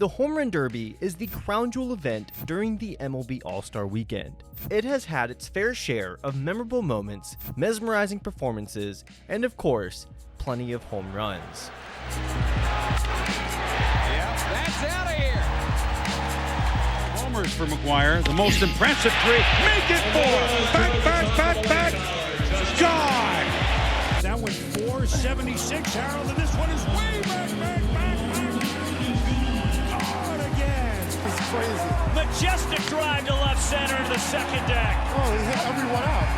The Home Run Derby is the crown jewel event during the MLB All-Star Weekend. It has had its fair share of memorable moments, mesmerizing performances, and of course, plenty of home runs. Yep, that's out of here. Homers for McGuire, the most impressive three. Make it four. Back. Gone. That one 476, Harold, and this one is way back. Gone again. It's crazy. Majestic drive to left center into the second deck. Oh, he hit everyone out.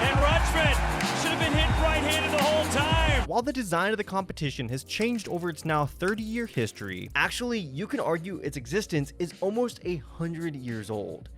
And Rutschman should have been hit right-handed the whole time. While the design of the competition has changed over its now 30-year history, actually, you can argue its existence is almost 100 years old.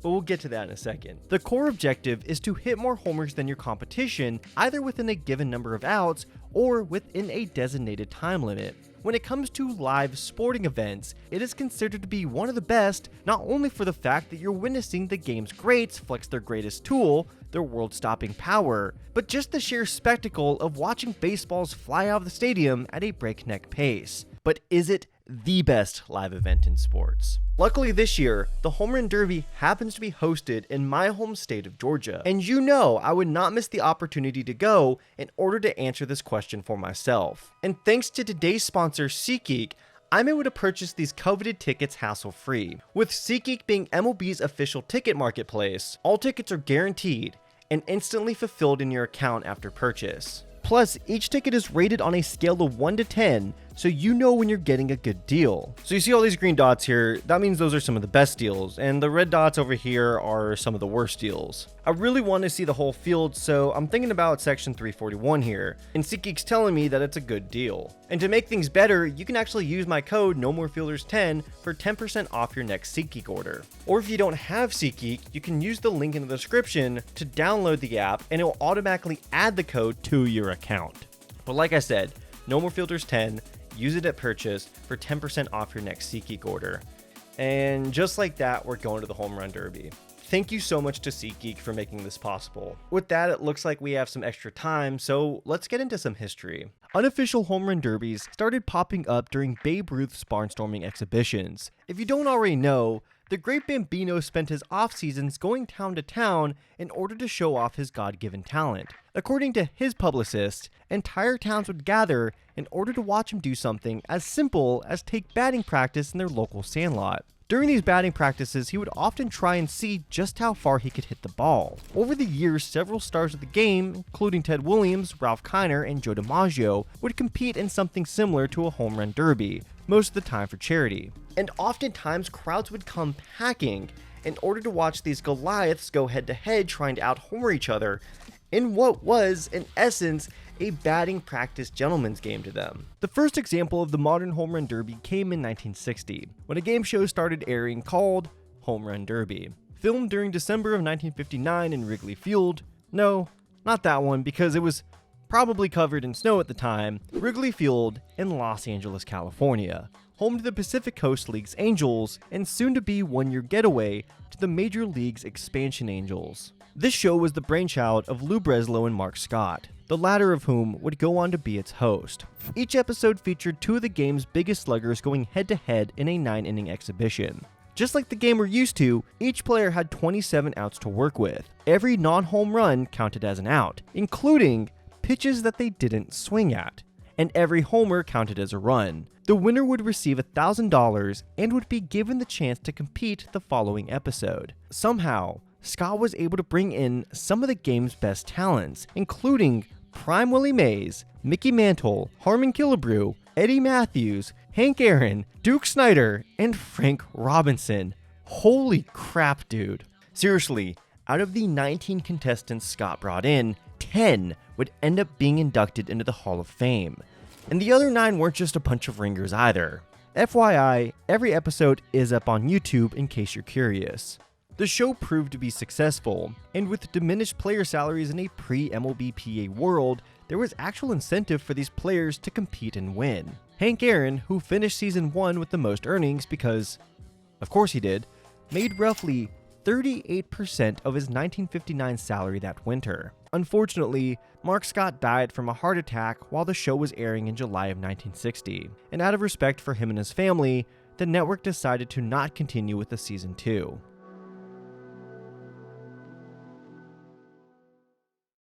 But we'll get to that in a second. The core objective is to hit more homers than your competition, either within a given number of outs or within a designated time limit. When it comes to live sporting events, it is considered to be one of the best, not only for the fact that you're witnessing the game's greats flex their greatest tool, their world-stopping power, but just the sheer spectacle of watching baseballs fly out of the stadium at a breakneck pace. But is it the best live event in sports? Luckily this year, the Home Run Derby happens to be hosted in my home state of Georgia, and you know I would not miss the opportunity to go in order to answer this question for myself. And thanks to today's sponsor SeatGeek, I'm able to purchase these coveted tickets hassle-free. With SeatGeek being MLB's official ticket marketplace, all tickets are guaranteed and instantly fulfilled in your account after purchase. Plus, each ticket is rated on a scale of 1 to 10, so you know when you're getting a good deal. So you see all these green dots here, that means those are some of the best deals, and the red dots over here are some of the worst deals. I really want to see the whole field, so I'm thinking about section 341 here, and SeatGeek's telling me that it's a good deal. And to make things better, you can actually use my code NOMOREFIELDERS10 for 10% off your next SeatGeek order. Or if you don't have SeatGeek, you can use the link in the description to download the app, and it will automatically add the code to your account. But like I said, NOMOREFIELDERS10, use it at purchase for 10% off your next SeatGeek order. And just like that, we're going to the Home Run Derby. Thank you so much to SeatGeek for making this possible. With that, it looks like we have some extra time, so let's get into some history. Unofficial home run derbies started popping up during Babe Ruth's barnstorming exhibitions. If you don't already know, the great Bambino spent his off seasons going town to town in order to show off his God-given talent. According to his publicist, entire towns would gather in order to watch him do something as simple as take batting practice in their local sandlot. During these batting practices, he would often try and see just how far he could hit the ball. Over the years, several stars of the game, including Ted Williams, Ralph Kiner, and Joe DiMaggio, would compete in something similar to a home run derby, most of the time for charity. And oftentimes, crowds would come packing in order to watch these Goliaths go head-to-head trying to out-homer each other in what was, in essence, a batting practice gentleman's game to them. The first example of the modern home run derby came in 1960, when a game show started airing called Home Run Derby. Filmed during December of 1959 in Wrigley Field, no, not that one because it was probably covered in snow at the time, Wrigley Field in Los Angeles, California, home to the Pacific Coast League's Angels and soon to be one-year getaway to the Major League's expansion Angels. This show was the brainchild of Lou Breslow and Mark Scott, the latter of whom would go on to be its host. Each episode featured two of the game's biggest sluggers going head-to-head in a 9-inning exhibition. Just like the game we're used to, each player had 27 outs to work with. Every non-home run counted as an out, including pitches that they didn't swing at, and every homer counted as a run. The winner would receive $1,000 and would be given the chance to compete the following episode. Somehow, Scott was able to bring in some of the game's best talents, including Prime Willie Mays, Mickey Mantle, Harmon Killebrew, Eddie Matthews, Hank Aaron, Duke Snider, and Frank Robinson. Holy crap, dude. Seriously, out of the 19 contestants Scott brought in, 10 would end up being inducted into the Hall of Fame. And the other 9 weren't just a bunch of ringers either. FYI, every episode is up on YouTube in case you're curious. The show proved to be successful, and with diminished player salaries in a pre-MLBPA world, there was actual incentive for these players to compete and win. Hank Aaron, who finished season 1 with the most earnings because, of course he did, made roughly 38% of his 1959 salary that winter. Unfortunately, Mark Scott died from a heart attack while the show was airing in July of 1960, and out of respect for him and his family, the network decided to not continue with the season 2.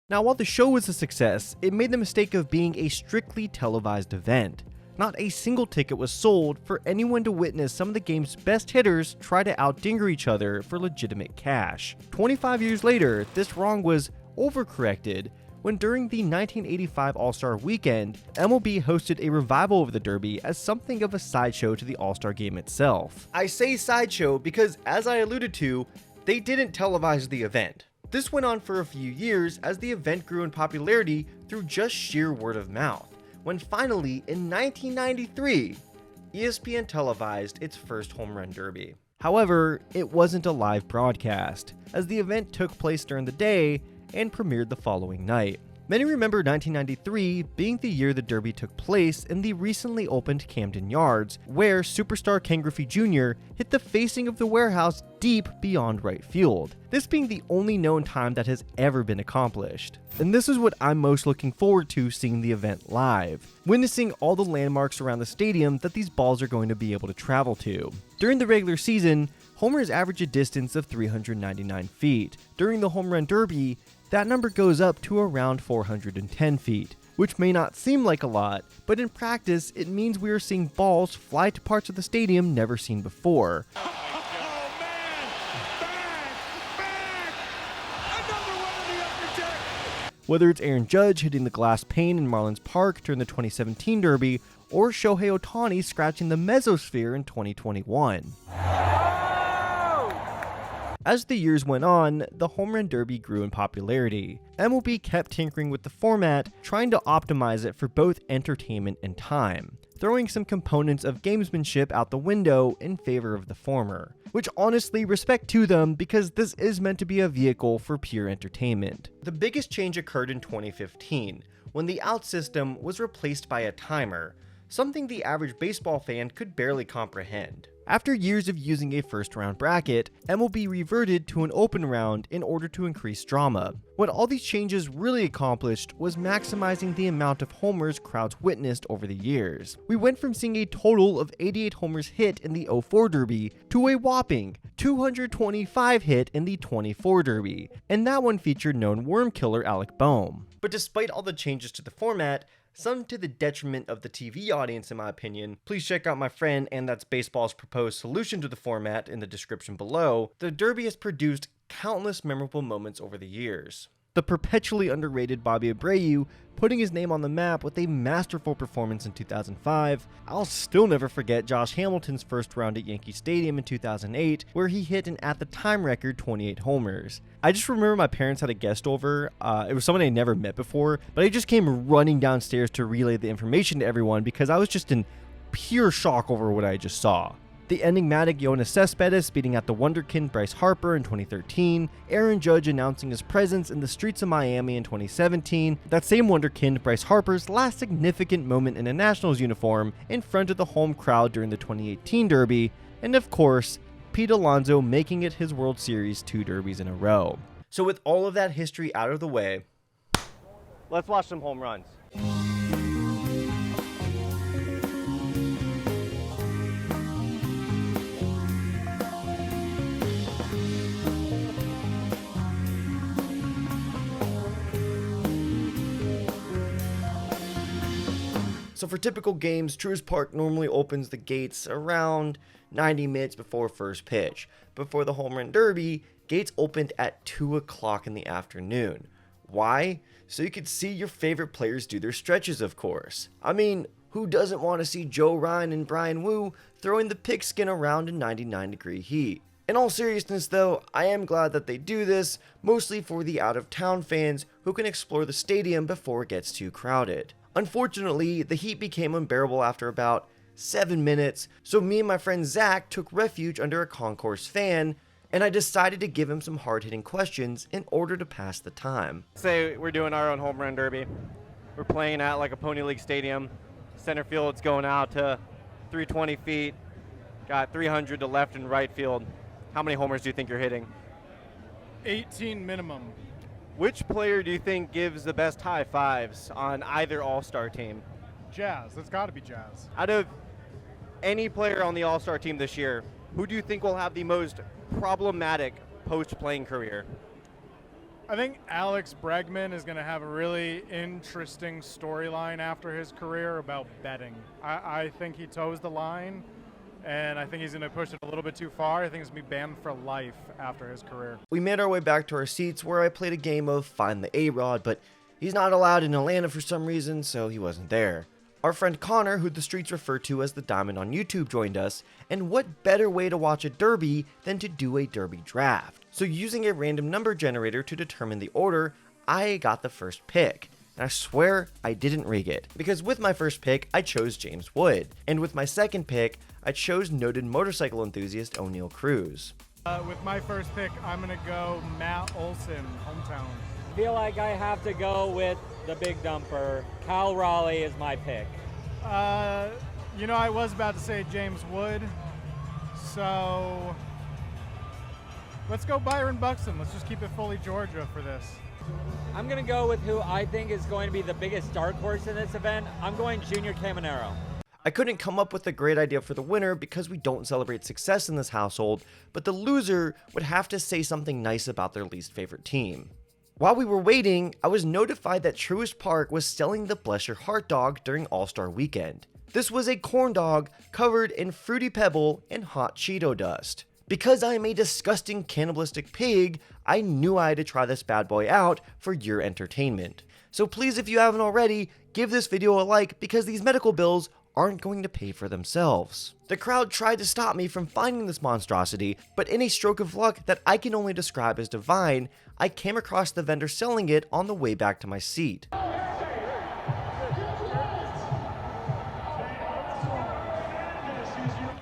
Now, while the show was a success, it made the mistake of being a strictly televised event. Not a single ticket was sold for anyone to witness some of the game's best hitters try to outdinger each other for legitimate cash. 25 years later, this wrong was overcorrected when during the 1985 All-Star Weekend, MLB hosted a revival of the Derby as something of a sideshow to the All-Star game itself. I say sideshow because, as I alluded to, they didn't televise the event. This went on for a few years as the event grew in popularity through just sheer word of mouth, when finally, in 1993, ESPN televised its first home run derby. However, it wasn't a live broadcast, as the event took place during the day and premiered the following night. Many remember 1993 being the year the Derby took place in the recently opened Camden Yards, where superstar Ken Griffey Jr. hit the facing of the warehouse deep beyond right field, this being the only known time that has ever been accomplished. And this is what I'm most looking forward to seeing the event live, witnessing all the landmarks around the stadium that these balls are going to be able to travel to. During the regular season, homers average a distance of 399 feet. During the Home Run Derby, that number goes up to around 410 feet, which may not seem like a lot, but in practice, it means we are seeing balls fly to parts of the stadium never seen before. Whether it's Aaron Judge hitting the glass pane in Marlins Park during the 2017 Derby, or Shohei Ohtani scratching the mesosphere in 2021. As the years went on, the Home Run Derby grew in popularity. MLB kept tinkering with the format, trying to optimize it for both entertainment and time, throwing some components of gamesmanship out the window in favor of the former. Which honestly, respect to them, because this is meant to be a vehicle for pure entertainment. The biggest change occurred in 2015, when the out system was replaced by a timer, something the average baseball fan could barely comprehend. After years of using a first round bracket, MLB reverted to an open round in order to increase drama. What all these changes really accomplished was maximizing the amount of homers crowds witnessed over the years. We went from seeing a total of 88 homers hit in the 04 Derby to a whopping 225 hit in the 24 Derby, and that one featured known worm killer Alec Boehm. But despite all the changes to the format, some to the detriment of the TV audience in my opinion, please check out my friend and that's Baseball's proposed solution to the format in the description below, the Derby has produced countless memorable moments over the years. The perpetually underrated Bobby Abreu putting his name on the map with a masterful performance in 2005. I'll still never forget Josh Hamilton's first round at Yankee Stadium in 2008, where he hit an at-the-time record 28 homers. I just remember my parents had a guest over. It was someone I never met before, but I just came running downstairs to relay the information to everyone because I was just in pure shock over what I just saw. The enigmatic Yoenis Cespedes beating out the wonderkind Bryce Harper in 2013, Aaron Judge announcing his presence in the streets of Miami in 2017, that same wonderkind Bryce Harper's last significant moment in a Nationals uniform in front of the home crowd during the 2018 Derby, and of course, Pete Alonso making it his World Series 2 derbies in a row. So with all of that history out of the way, let's watch some home runs. So for typical games, Truist Park normally opens the gates around 90 minutes before first pitch. But for the Home Run Derby, gates opened at 2 o'clock in the afternoon. Why? So you could see your favorite players do their stretches, of course. I mean, who doesn't want to see Joe Ryan and Brian Wu throwing the pigskin around in 99-degree heat? In all seriousness though, I am glad that they do this, mostly for the out-of-town fans who can explore the stadium before it gets too crowded. Unfortunately, the heat became unbearable after about 7 minutes, so me and my friend Zach took refuge under a concourse fan, and I decided to give him some hard-hitting questions in order to pass the time. Say we're doing our own home run derby. We're playing at like a Pony League stadium. Center field's going out to 320 feet. Got 300 to left and right field. How many homers do you think you're hitting? 18 minimum. Which player do you think gives the best high fives on either All-Star team? Jazz. It's got to be Jazz. Out of any player on the All-Star team this year, who do you think will have the most problematic post-playing career? I think Alex Bregman is going to have a really interesting storyline after his career about betting. I think he toes the line, and I think he's going to push it a little bit too far. I think he's going to be banned for life after his career. We made our way back to our seats where I played a game of Find the A-Rod, but he's not allowed in Atlanta for some reason, so he wasn't there. Our friend Connor, who the streets refer to as the Diamond on YouTube, joined us, and what better way to watch a derby than to do a derby draft? So using a random number generator to determine the order, I got the first pick. And I swear I didn't rig it, because with my first pick, I chose James Wood, and with my second pick, I chose noted motorcycle enthusiast O'Neil Cruz. With my first pick, I'm going to go Matt Olson, hometown. I feel like I have to go with the big dumper. Cal Raleigh is my pick. You know, I was about to say James Wood, so let's go Byron Buxton. Let's just keep it fully Georgia for this. I'm going to go with who I think is going to be the biggest dark horse in this event. I'm going Junior Caminero. I couldn't come up with a great idea for the winner because we don't celebrate success in this household, but the loser would have to say something nice about their least favorite team. While we were waiting, I was notified that Truist Park was selling the Bless Your Heart dog during All-Star Weekend. This was a corn dog covered in Fruity Pebble and hot Cheeto dust. Because I am a disgusting cannibalistic pig, I knew I had to try this bad boy out for your entertainment. So please, if you haven't already, give this video a like because these medical bills aren't going to pay for themselves. The crowd tried to stop me from finding this monstrosity, but in a stroke of luck that I can only describe as divine, I came across the vendor selling it on the way back to my seat.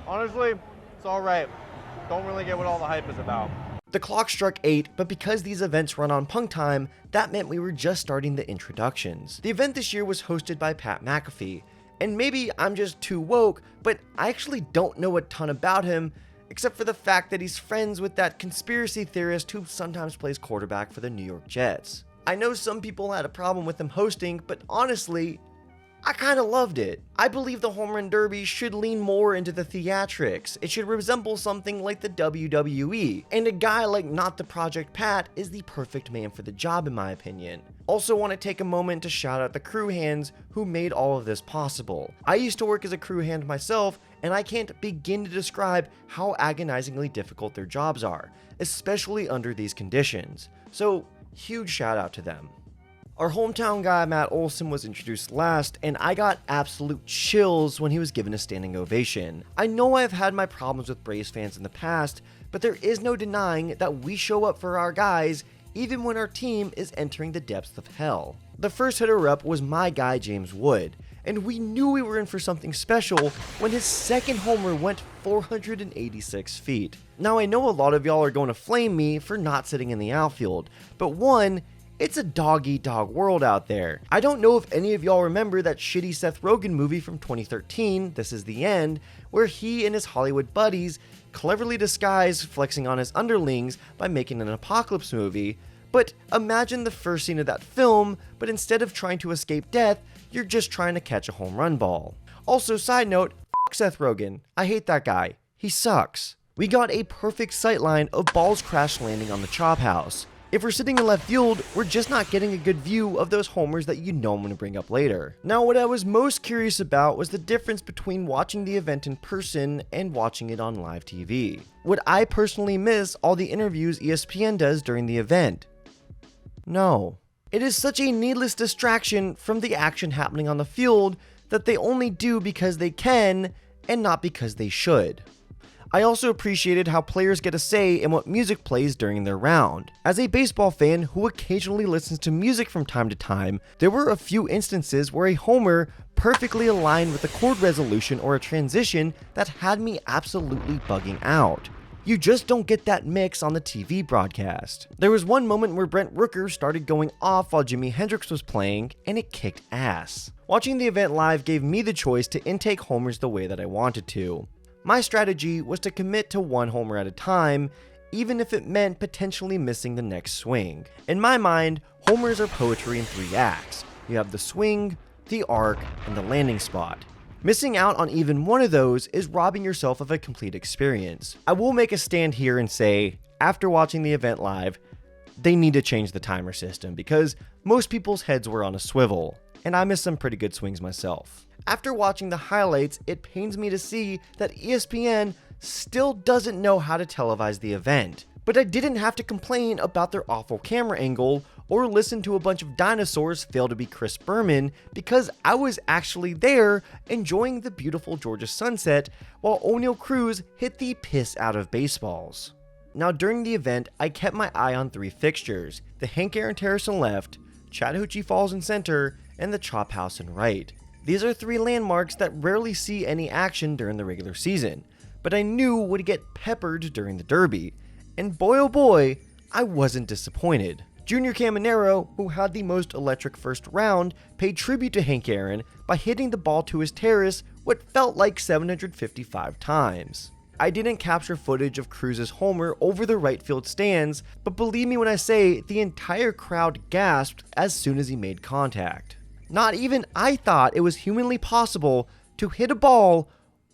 Honestly, it's all right. Don't really get what all the hype is about. The clock struck 8, but because these events run on punk time, that meant we were just starting the introductions. The event this year was hosted by Pat McAfee, and maybe I'm just too woke, but I actually don't know a ton about him, except for the fact that he's friends with that conspiracy theorist who sometimes plays quarterback for the New York Jets. I know some people had a problem with him hosting, but honestly, I kinda loved it. I believe the Home Run Derby should lean more into the theatrics. It should resemble something like the WWE, and a guy like Not the Project Pat is the perfect man for the job in my opinion. Also want to take a moment to shout out the crew hands who made all of this possible. I used to work as a crew hand myself, and I can't begin to describe how agonizingly difficult their jobs are, especially under these conditions. So huge shout out to them. Our hometown guy, Matt Olson, was introduced last, and I got absolute chills when he was given a standing ovation. I know I've had my problems with Braves fans in the past, but there is no denying that we show up for our guys even when our team is entering the depths of hell. The first hitter up was my guy, James Wood, and we knew we were in for something special when his second homer went 486 feet. Now I know a lot of y'all are going to flame me for not sitting in the outfield, but one, it's a dog-eat-dog world out there. I don't know if any of y'all remember that shitty Seth Rogen movie from 2013, This Is the End, where he and his Hollywood buddies cleverly disguise flexing on his underlings by making an apocalypse movie. But imagine the first scene of that film, but instead of trying to escape death, you're just trying to catch a home run ball. Also, side note, f*** Seth Rogen. I hate that guy. He sucks. We got a perfect sightline of balls crash landing on the chop house. If we're sitting in left field, we're just not getting a good view of those homers that you know I'm going to bring up later. Now, what I was most curious about was the difference between watching the event in person and watching it on live TV. Would I personally miss all the interviews ESPN does during the event? No. It is such a needless distraction from the action happening on the field that they only do because they can and not because they should. I also appreciated how players get a say in what music plays during their round. As a baseball fan who occasionally listens to music from time to time, there were a few instances where a homer perfectly aligned with a chord resolution or a transition that had me absolutely bugging out. You just don't get that mix on the TV broadcast. There was one moment where Brent Rooker started going off while Jimi Hendrix was playing, and it kicked ass. Watching the event live gave me the choice to intake homers the way that I wanted to. My strategy was to commit to one homer at a time, even if it meant potentially missing the next swing. In my mind, homers are poetry in 3 acts. You have the swing, the arc, and the landing spot. Missing out on even one of those is robbing yourself of a complete experience. I will make a stand here and say, after watching the event live, they need to change the timer system because most people's heads were on a swivel, and I missed some pretty good swings myself. After watching the highlights, it pains me to see that ESPN still doesn't know how to televise the event. But I didn't have to complain about their awful camera angle or listen to a bunch of dinosaurs fail to be Chris Berman because I was actually there enjoying the beautiful Georgia sunset while Oneil Cruz hit the piss out of baseballs. Now during the event, I kept my eye on 3 fixtures, the Hank Aaron Terrace in left, Chattahoochee Falls in center, and the Chop House in right. These are 3 landmarks that rarely see any action during the regular season, but I knew would get peppered during the Derby. And boy oh boy, I wasn't disappointed. Junior Caminero, who had the most electric first round, paid tribute to Hank Aaron by hitting the ball to his terrace what felt like 755 times. I didn't capture footage of Cruz's homer over the right field stands, but believe me when I say the entire crowd gasped as soon as he made contact. Not even I thought it was humanly possible to hit a ball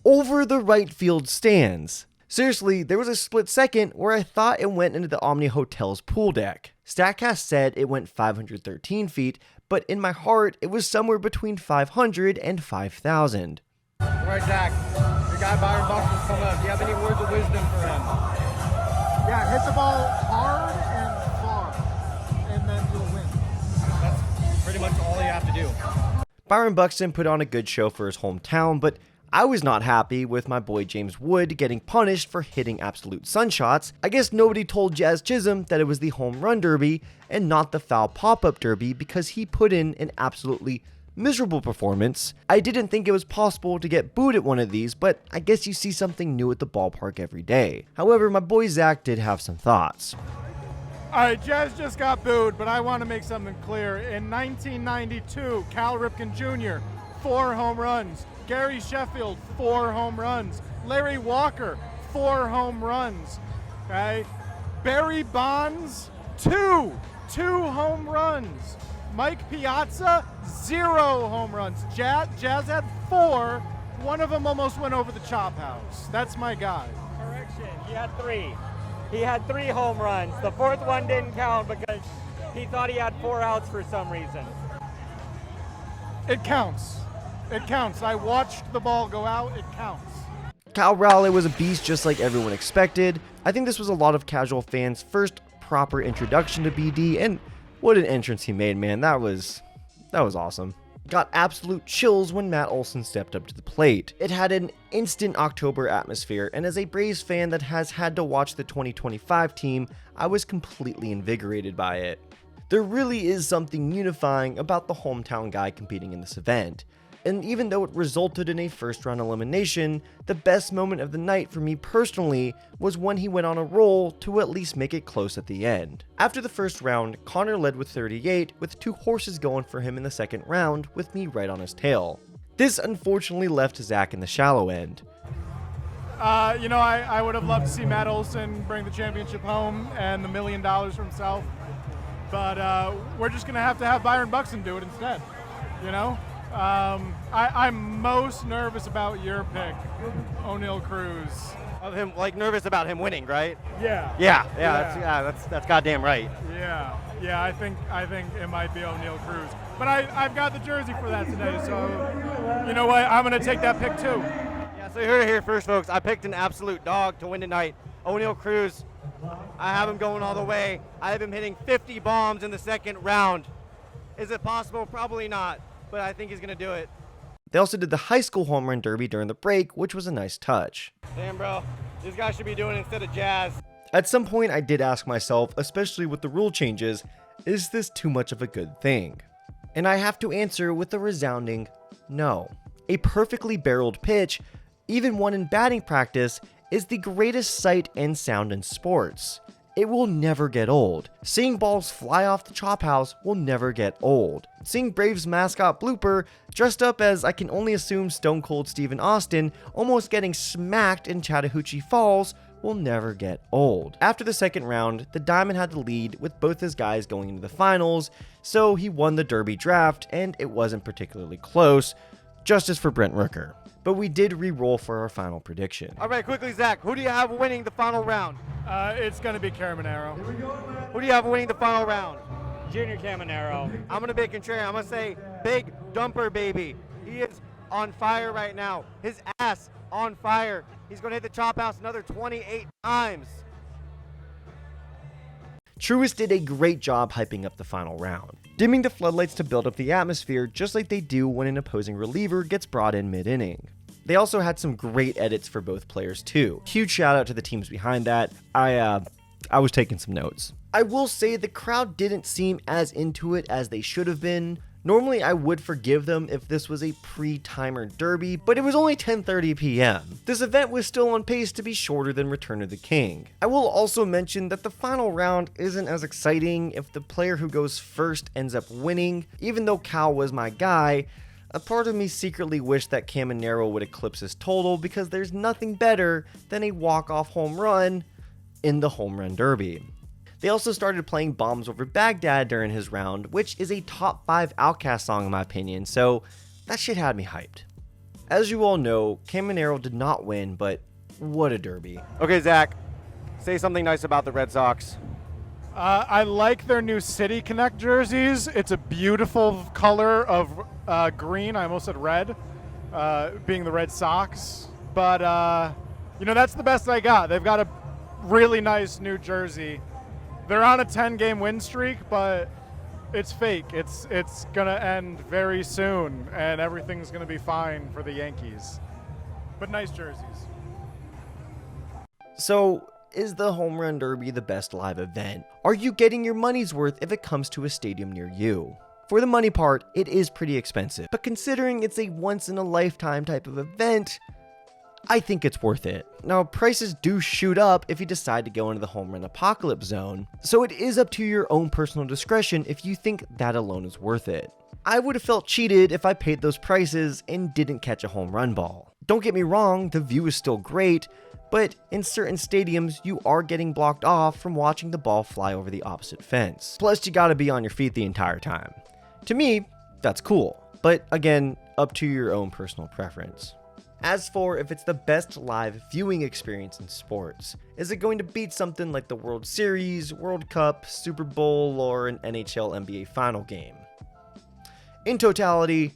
over the right field stands. Seriously, there was a split second where I thought it went into the Omni Hotel's pool deck. StatCast said it went 513 feet, but in my heart, it was somewhere between 500 and 5,000. All right, Zach, your guy Byron Buxton's coming up. Do you have any words of wisdom for him? Yeah, hit the ball hard and far, and then you'll win. That's pretty much all you have to do. Byron Buxton put on a good show for his hometown, but I was not happy with my boy James Wood getting punished for hitting absolute sunshots. I guess nobody told Jazz Chisholm that it was the home run derby and not the foul pop-up derby because he put in an absolutely miserable performance. I didn't think it was possible to get booed at one of these, but I guess you see something new at the ballpark every day. However, my boy Zach did have some thoughts. All right, Jazz just got booed, but I want to make something clear. In 1992, Cal Ripken Jr., 4 home runs. Gary Sheffield, 4 home runs. Larry Walker, 4 home runs. Okay? Barry Bonds, 2 home runs. Mike Piazza, 0 home runs. Jazz had 4. One of them almost went over the Chop House. That's my guy. Correction, he had 3. He had 3 home runs. The 4th one didn't count because he thought he had 4 outs for some reason. It counts. It counts. I watched the ball go out. It counts. Cal Raleigh was a beast just like everyone expected. I think this was a lot of casual fans' first proper introduction to BD, and what an entrance he made, man. That was awesome. Got absolute chills when Matt Olson stepped up to the plate. It had an instant October atmosphere, and as a Braves fan that has had to watch the 2025 team, I was completely invigorated by it. There really is something unifying about the hometown guy competing in this event. And even though it resulted in a first round elimination, the best moment of the night for me personally was when he went on a roll to at least make it close at the end. After the first round, Connor led with 38 with 2 horses going for him in the second round with me right on his tail. This unfortunately left Zach in the shallow end. I would have loved to see Matt Olson bring the championship home and the $1 million for himself. But we're just going to have Byron Buxton do it instead, you know? I'm most nervous about your pick, Oneil Cruz. Of him, like nervous about him winning, right? Yeah. Yeah. That's goddamn right. Yeah. I think it might be Oneil Cruz, but I've got the jersey for that today, so you know what? I'm gonna take that pick too. Yeah. So here first, folks. I picked an absolute dog to win tonight. Oneil Cruz. I have him going all the way. I have him hitting 50 bombs in the second round. Is it possible? Probably not. But I think he's going to do it. They also did the high school home run derby during the break, which was a nice touch. Damn, bro. This guy should be doing it instead of Jazz. At some point, I did ask myself, especially with the rule changes, is this too much of a good thing? And I have to answer with a resounding no. A perfectly barreled pitch, even one in batting practice, is the greatest sight and sound in sports. It will never get old. Seeing balls fly off the Chop House will never get old. Seeing Braves mascot Blooper dressed up as I can only assume Stone Cold Stephen Austin almost getting smacked in Chattahoochee Falls will never get old. After the second round, the Diamond had the lead with both his guys going into the finals, so he won the Derby draft and it wasn't particularly close. Justice for Brent Rooker. But we did re-roll for our final prediction. All right, quickly, Zach, who do you have winning the final round? It's going to be Caramonero. Who do you have winning the final round? Junior Caminero. I'm going to be contrarian. I'm going to say Big Dumper Baby. He is on fire right now. His ass on fire. He's going to hit the chop house another 28 times. Truist did a great job hyping up the final round, dimming the floodlights to build up the atmosphere just like they do when an opposing reliever gets brought in mid-inning. They also had some great edits for both players too. Huge shout out to the teams behind that. I was taking some notes. I will say the crowd didn't seem as into it as they should have been. Normally I would forgive them if this was a pre-timer derby, but it was only 10:30 p.m. This event was still on pace to be shorter than Return of the King. I will also mention that the final round isn't as exciting if the player who goes first ends up winning. Even though Cal was my guy, a part of me secretly wished that Caminero would eclipse his total because there's nothing better than a walk-off home run in the home run derby. They also started playing Bombs Over Baghdad during his round, which is a top 5 Outkast song in my opinion, so that shit had me hyped. As you all know, Caminero did not win, but what a derby. Okay, Zach, say something nice about the Red Sox. I like their new City Connect jerseys. It's a beautiful color of green. I almost said red, being the Red Sox. But, that's the best I got. They've got a really nice new jersey. They're on a 10-game win streak, but it's fake. It's going to end very soon, and everything's going to be fine for the Yankees. But nice jerseys. So, is the Home Run Derby the best live event? Are you getting your money's worth if it comes to a stadium near you? For the money part, it is pretty expensive, but considering it's a once-in-a-lifetime type of event, I think it's worth it. Now, prices do shoot up if you decide to go into the home run apocalypse zone, so it is up to your own personal discretion if you think that alone is worth it. I would have felt cheated if I paid those prices and didn't catch a home run ball. Don't get me wrong, the view is still great, but in certain stadiums, you are getting blocked off from watching the ball fly over the opposite fence. Plus, you gotta be on your feet the entire time. To me, that's cool, but again, up to your own personal preference. As for if it's the best live viewing experience in sports, is it going to beat something like the World Series, World Cup, Super Bowl, or an NHL NBA final game? In totality,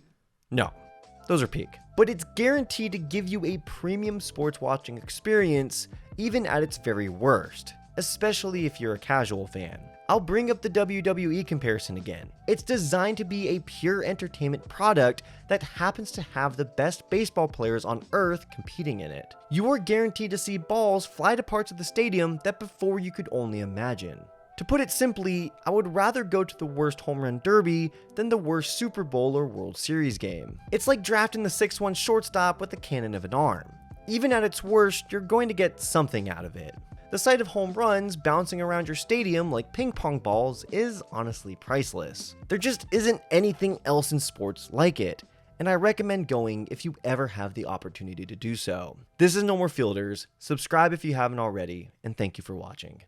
no. Those are peak. But it's guaranteed to give you a premium sports watching experience, even at its very worst, especially if you're a casual fan. I'll bring up the WWE comparison again. It's designed to be a pure entertainment product that happens to have the best baseball players on earth competing in it. You are guaranteed to see balls fly to parts of the stadium that before you could only imagine. To put it simply, I would rather go to the worst home run derby than the worst Super Bowl or World Series game. It's like drafting the 6'1" shortstop with the cannon of an arm. Even at its worst, you're going to get something out of it. The sight of home runs bouncing around your stadium like ping pong balls is honestly priceless. There just isn't anything else in sports like it, and I recommend going if you ever have the opportunity to do so. This is No More Fielders, subscribe if you haven't already, and thank you for watching.